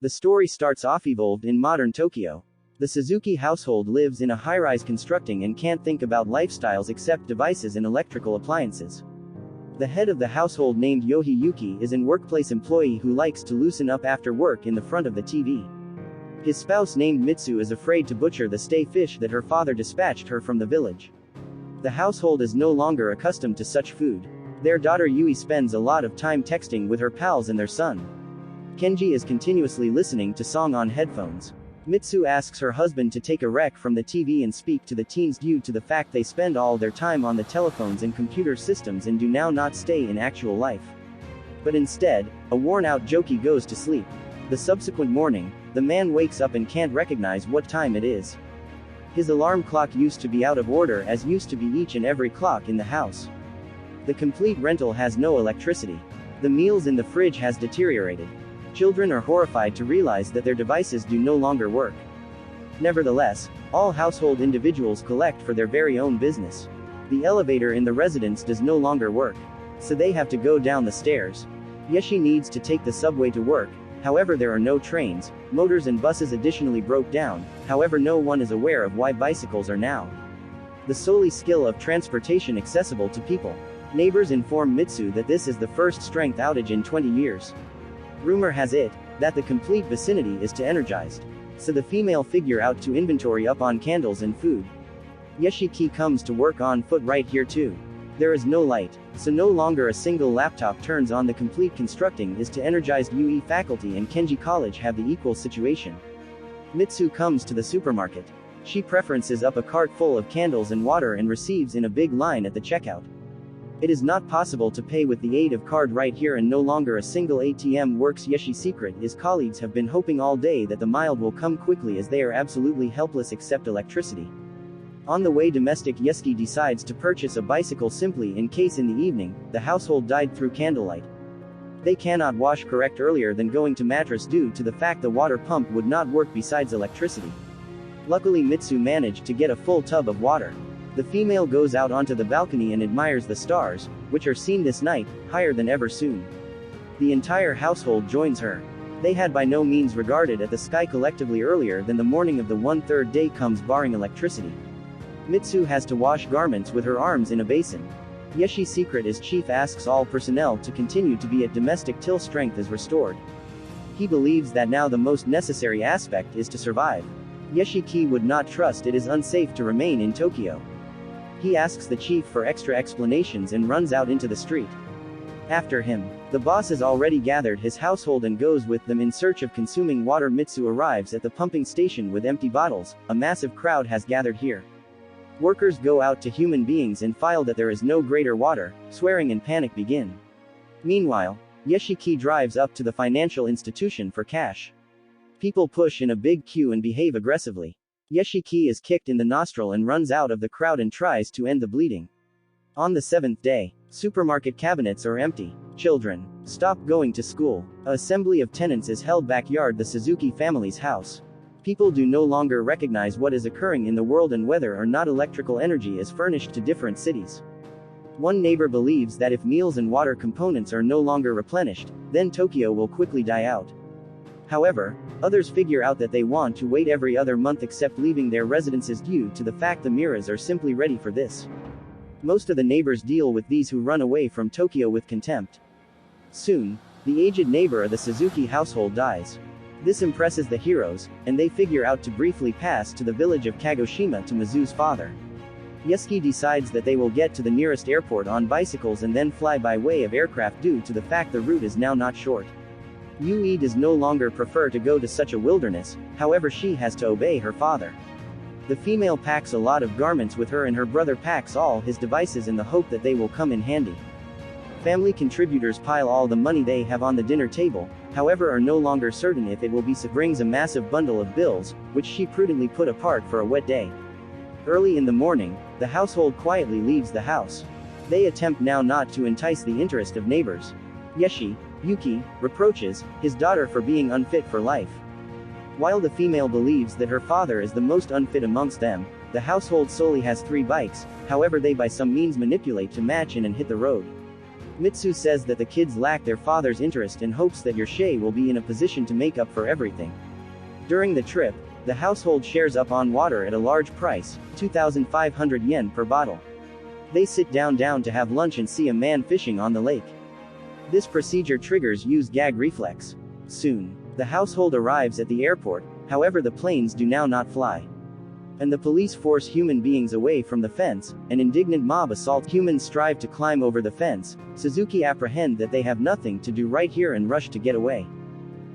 The story starts off evolved in modern Tokyo. The Suzuki household lives in a high-rise constructing and can't think about lifestyles except devices and electrical appliances. The head of the household named Yohi Yuki is an workplace employee who likes to loosen up after work in the front of the TV. His spouse named Mitsu is afraid to butcher the stray fish that her father dispatched her from the village. The household is no longer accustomed to such food. Their daughter Yui spends a lot of time texting with her pals and their son. Kenji is continuously listening to song on headphones. Mitsu asks her husband to take a rec from the TV and speak to the teens due to the fact they spend all their time on the telephones and computer systems and do now not stay in actual life. But instead, a worn-out Joki goes to sleep. The subsequent morning, the man wakes up and can't recognize what time it is. His alarm clock used to be out of order as used to be each and every clock in the house. The complete rental has no electricity. The meals in the fridge has deteriorated. Children are horrified to realize that their devices do no longer work. Nevertheless, all household individuals collect for their very own business. The elevator in the residence does no longer work, so they have to go down the stairs. Yeshi needs to take the subway to work, however there are no trains, motors and buses additionally broke down, however no one is aware of why bicycles are now the solely skill of transportation accessible to people. Neighbors inform Mitsu that this is the first strength outage in 20 years. Rumor has it that the complete vicinity is to energized. So the female figure out to inventory up on candles and food. Yeshiki comes to work on foot right here too. There is no light, so no longer a single laptop turns on. The complete constructing is to energized UE faculty and Kenji College have the equal situation. Mitsu comes to the supermarket. She preferences up a cart full of candles and water and receives in a big line at the checkout. It is not possible to pay with the aid of card right here and no longer a single ATM works. Yeshi's secret is colleagues have been hoping all day that the mild will come quickly as they are absolutely helpless except electricity. On the way domestic Yeski decides to purchase a bicycle simply in case in the evening, the household died through candlelight. They cannot wash correct earlier than going to mattress due to the fact the water pump would not work besides electricity. Luckily Mitsu managed to get a full tub of water. The female goes out onto the balcony and admires the stars, which are seen this night, higher than ever soon. The entire household joins her. They had by no means regarded at the sky collectively earlier than the morning of the 1/3 day comes barring electricity. Mitsu has to wash garments with her arms in a basin. Yeshi's secret is chief asks all personnel to continue to be at domestic till strength is restored. He believes that now the most necessary aspect is to survive. Yeshiki would not trust it is unsafe to remain in Tokyo. He asks the chief for extra explanations and runs out into the street. After him, the boss has already gathered his household and goes with them in search of consuming water. Mitsu arrives at the pumping station with empty bottles. A massive crowd has gathered here. Workers go out to human beings and file that there is no greater water, swearing and panic begin. Meanwhile, Yeshiki drives up to the financial institution for cash. People push in a big queue and behave aggressively. Yeshiki is kicked in the nostril and runs out of the crowd and tries to end the bleeding. On the 7th day, supermarket cabinets are empty. Children stop going to school. An assembly of tenants is held backyard the Suzuki family's house. People do no longer recognize what is occurring in the world and whether or not electrical energy is furnished to different cities. One neighbor believes that if meals and water components are no longer replenished, then Tokyo will quickly die out. However, others figure out that they want to wait every other month except leaving their residences due to the fact the mirrors are simply ready for this. Most of the neighbors deal with these who run away from Tokyo with contempt. Soon, the aged neighbor of the Suzuki household dies. This impresses the heroes, and they figure out to briefly pass to the village of Kagoshima to Mizu's father. Yeski decides that they will get to the nearest airport on bicycles and then fly by way of aircraft due to the fact the route is now not short. Yui does no longer prefer to go to such a wilderness, however she has to obey her father. The female packs a lot of garments with her and her brother packs all his devices in the hope that they will come in handy. Family contributors pile all the money they have on the dinner table, however are no longer certain if it will be brings a massive bundle of bills, which she prudently put apart for a wet day. Early in the morning, the household quietly leaves the house. They attempt now not to entice the interest of neighbors. Yuki reproaches his daughter for being unfit for life. While the female believes that her father is the most unfit amongst them, the household solely has 3 bikes, however they by some means manipulate to match in and hit the road. Mitsu says that the kids lack their father's interest and hopes that Yoshie will be in a position to make up for everything. During the trip, the household shares up on water at a large price, 2,500 yen per bottle. They sit down to have lunch and see a man fishing on the lake. This procedure triggers Yu's gag reflex. Soon, the household arrives at the airport, however the planes do now not fly. And the police force human beings away from the fence, an indignant mob assault. Humans strive to climb over the fence. Suzuki apprehend that they have nothing to do right here and rush to get away.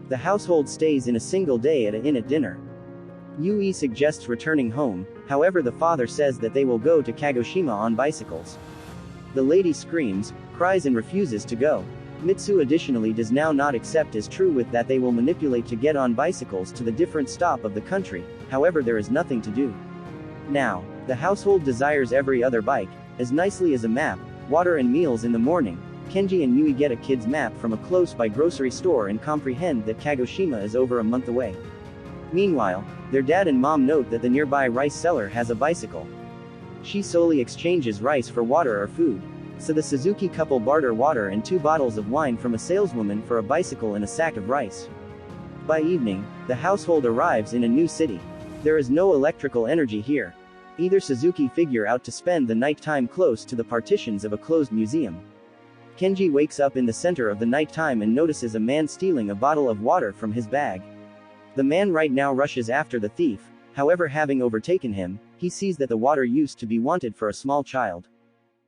The household stays in a single day at an inn at dinner. Yui suggests returning home, however the father says that they will go to Kagoshima on bicycles. The lady screams, cries and refuses to go. Mitsu additionally does now not accept as true with that they will manipulate to get on bicycles to the different stop of the country, however there is nothing to do. Now, the household desires every other bike, as nicely as a map, water and meals in the morning. Kenji and Yui get a kid's map from a close-by grocery store and comprehend that Kagoshima is over a month away. Meanwhile, their dad and mom note that the nearby rice seller has a bicycle. She solely exchanges rice for water or food. So the Suzuki couple barter water and 2 bottles of wine from a saleswoman for a bicycle and a sack of rice. By evening, the household arrives in a new city. There is no electrical energy here. Either Suzuki figure out to spend the night time close to the partitions of a closed museum. Kenji wakes up in the center of the night time and notices a man stealing a bottle of water from his bag. The man right now rushes after the thief, however having overtaken him, he sees that the water used to be wanted for a small child.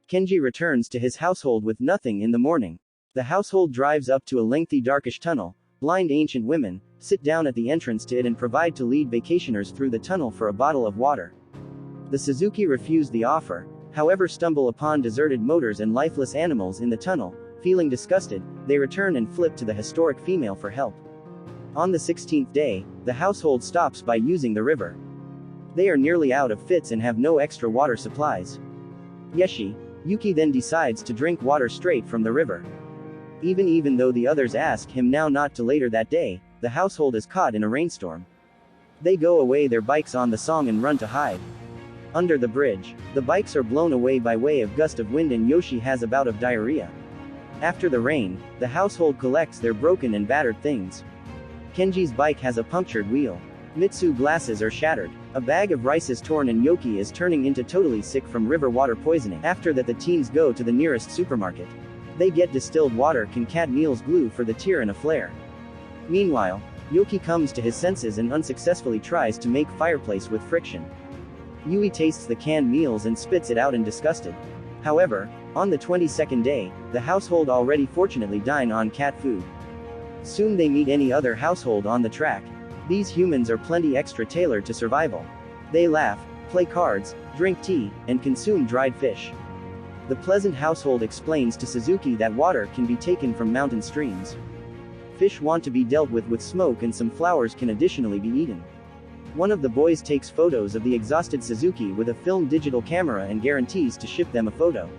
Kenji returns to his household with nothing in the morning. The household drives up to a lengthy darkish tunnel. Blind ancient women sit down at the entrance to it and provide to lead vacationers through the tunnel for a bottle of water. The Suzuki refuse the offer, however stumble upon deserted motors and lifeless animals in the tunnel. Feeling disgusted, they return and flip to the historic female for help. On the 16th day, the household stops by using the river. They are nearly out of fits and have no extra water supplies. Yuki then decides to drink water straight from the river. Even though the others ask him now not to later that day, the household is caught in a rainstorm. They go away their bikes on the song and run to hide. Under the bridge, the bikes are blown away by way of gust of wind and Yoshi has a bout of diarrhea. After the rain, the household collects their broken and battered things. Kenji's bike has a punctured wheel. Mitsu glasses are shattered. A bag of rice is torn and Yoki is turning into totally sick from river water poisoning. After that the teens go to the nearest supermarket. They get distilled water cat meals glue for the tear and a flare. Meanwhile, Yoki comes to his senses and unsuccessfully tries to make fireplace with friction. Yui tastes the canned meals and spits it out in disgusted. However, on the 22nd day, the household already fortunately dine on cat food. Soon they meet any other household on the track. These humans are plenty extra tailored to survival. They laugh, play cards, drink tea, and consume dried fish. The pleasant household explains to Suzuki that water can be taken from mountain streams. Fish want to be dealt with smoke and some flowers can additionally be eaten. One of the boys takes photos of the exhausted Suzuki with a film digital camera and guarantees to ship them a photo.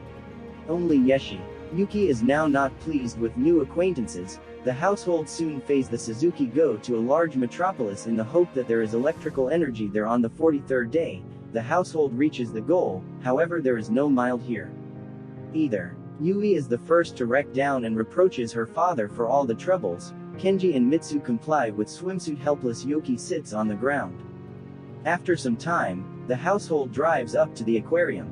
Only Yuki is now not pleased with new acquaintances. The household soon phase the Suzuki go to a large metropolis in the hope that there is electrical energy there. On the 43rd day, the household reaches the goal, however there is no mild here. Either. Yui is the first to wreck down and reproaches her father for all the troubles. Kenji and Mitsu comply with swimsuit. Helpless Yoki sits on the ground. After some time, the household drives up to the aquarium.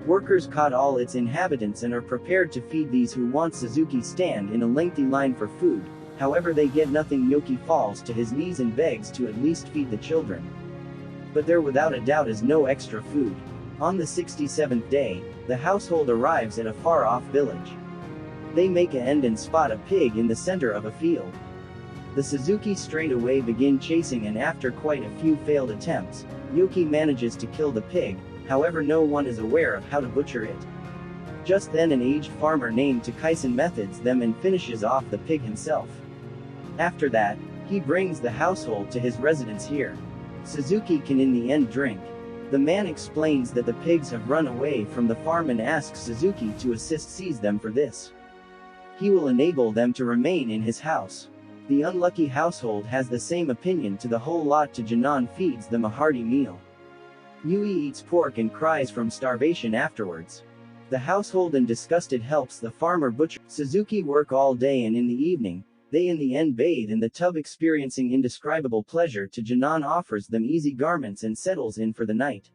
Workers caught all its inhabitants and are prepared to feed these who want. Suzuki stand in a lengthy line for food, however they get nothing. Yoki falls to his knees and begs to at least feed the children. But there without a doubt is no extra food. On the 67th day, the household arrives at a far-off village. They make an end and spot a pig in the center of a field. The Suzuki straight away begin chasing and after quite a few failed attempts, Yoki manages to kill the pig. However no one is aware of how to butcher it. Just then an aged farmer named Takaisen methods them and finishes off the pig himself. After that, he brings the household to his residence here. Suzuki can in the end drink. The man explains that the pigs have run away from the farm and asks Suzuki to assist seize them for this. He will enable them to remain in his house. The unlucky household has the same opinion to the whole lot. Janan feeds them a hearty meal. Yui eats pork and cries from starvation afterwards. The household and disgusted helps the farmer butcher. Suzuki work all day, and in the evening, they in the end bathe in the tub, experiencing indescribable pleasure. Janan offers them easy garments and settles in for the night.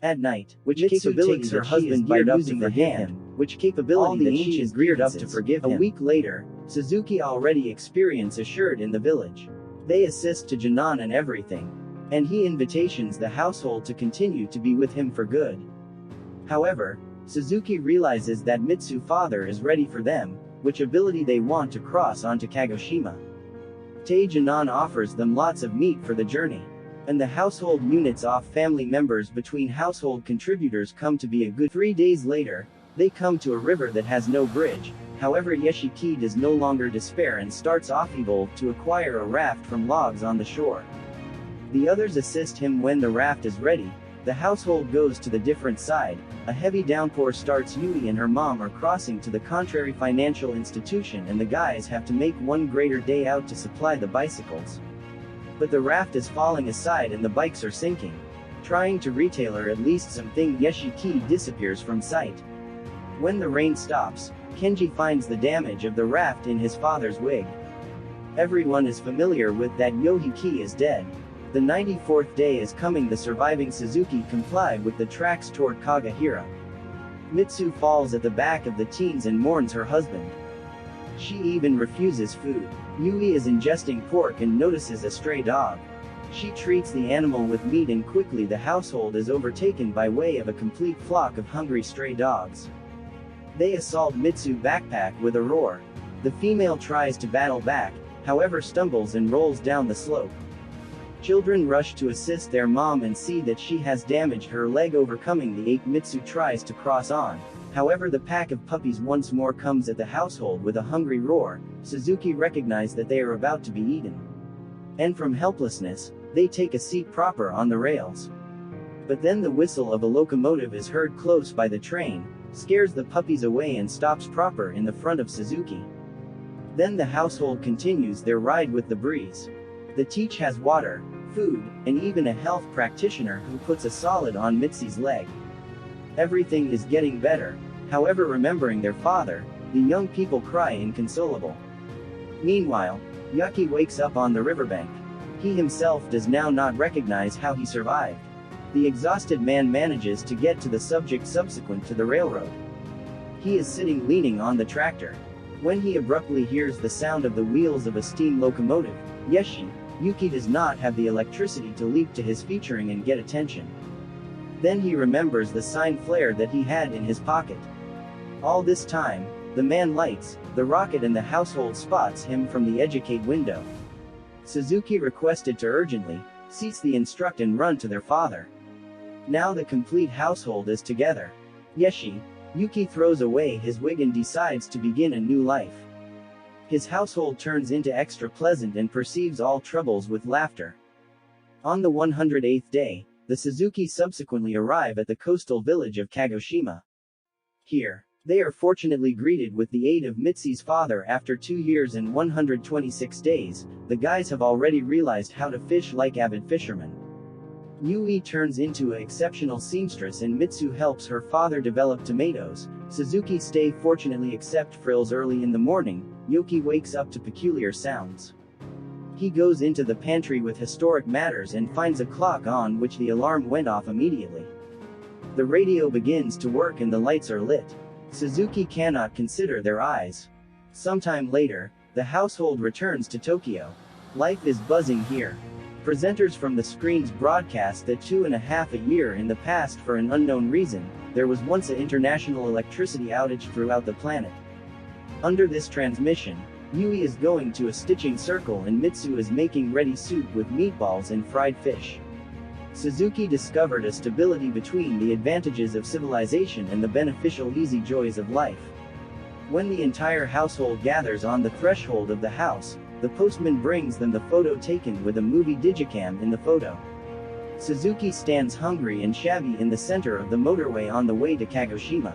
At night, which capability her husband by using the hand, which capability that she is geared up to forgive him. A week later, Suzuki already experience assured in the village. They assist to Janan and everything, and he invitations the household to continue to be with him for good. However, Suzuki realizes that Mitsu father is ready for them, which ability they want to cross onto Kagoshima. Janan offers them lots of meat for the journey, and the household units off family members between household contributors come to be a good 3 days later. They come to a river that has no bridge. However, Yeshiki does no longer despair and starts off evolve to acquire a raft from logs on the shore. The others assist him when the raft is ready. The household goes to the different side. A heavy downpour starts. Yui and her mom are crossing to the contrary financial institution, and the guys have to make one greater day out to supply the bicycles. But the raft is falling aside and the bikes are sinking. Trying to retailer at least something, Yeshiki disappears from sight. When the rain stops, Kenji finds the damage of the raft in his father's wig. Everyone is familiar with that. Yohiki is dead. The 94th day is coming. The surviving Suzuki comply with the tracks toward Kagahira. Mitsu falls at the back of the teens and mourns her husband. She even refuses food. Yui is ingesting pork and notices a stray dog. She treats the animal with meat, and quickly the household is overtaken by way of a complete flock of hungry stray dogs. They assault Mitsu backpack with a roar. The female tries to battle back, however stumbles and rolls down the slope. Children rush to assist their mom and see that she has damaged her leg. Overcoming the ape, Mitsu tries to cross on. However, the pack of puppies once more comes at the household with a hungry roar. Suzuki recognize that they are about to be eaten, and from helplessness, they take a seat proper on the rails. But then the whistle of a locomotive is heard close by the train, scares the puppies away and stops proper in the front of Suzuki. Then the household continues their ride with the breeze. The teach has water, food, and even a health practitioner who puts a solid on Mitsu's leg. Everything is getting better. However, remembering their father, the young people cry inconsolable. Meanwhile, Yuki wakes up on the riverbank. He himself does now not recognize how he survived. The exhausted man manages to get to the subject subsequent to the railroad. He is sitting leaning on the tractor, when he abruptly hears the sound of the wheels of a steam locomotive. Yuki does not have the electricity to leap to his featuring and get attention. Then he remembers the sign flare that he had in his pocket. All this time, the man lights the rocket and the household spots him from the educate window. Suzuki requested to urgently cease the instruct and run to their father. Now the complete household is together. Yuki throws away his wig and decides to begin a new life. His household turns into extra pleasant and perceives all troubles with laughter. On the 108th day, the Suzuki subsequently arrive at the coastal village of Kagoshima. Here, they are fortunately greeted with the aid of Mitsu's father. After 2 years and 126 days, the guys have already realized how to fish like avid fishermen. Yui turns into an exceptional seamstress and Mitsu helps her father develop tomatoes. Suzuki stay fortunately accept frills early in the morning. Yoki wakes up to peculiar sounds. He goes into the pantry with historic matters and finds a clock on which the alarm went off immediately. The radio begins to work and the lights are lit. Suzuki cannot consider their eyes. Sometime later, the household returns to Tokyo. Life is buzzing here. Presenters from the screens broadcast that 2.5 years in the past, for an unknown reason, there was once an international electricity outage throughout the planet. Under this transmission, Yui is going to a stitching circle and Mitsu is making ready soup with meatballs and fried fish. Suzuki discovered a stability between the advantages of civilization and the beneficial easy joys of life. When the entire household gathers on the threshold of the house, the postman brings them the photo taken with a movie digicam in the photo. Suzuki stands hungry and shabby in the center of the motorway on the way to Kagoshima.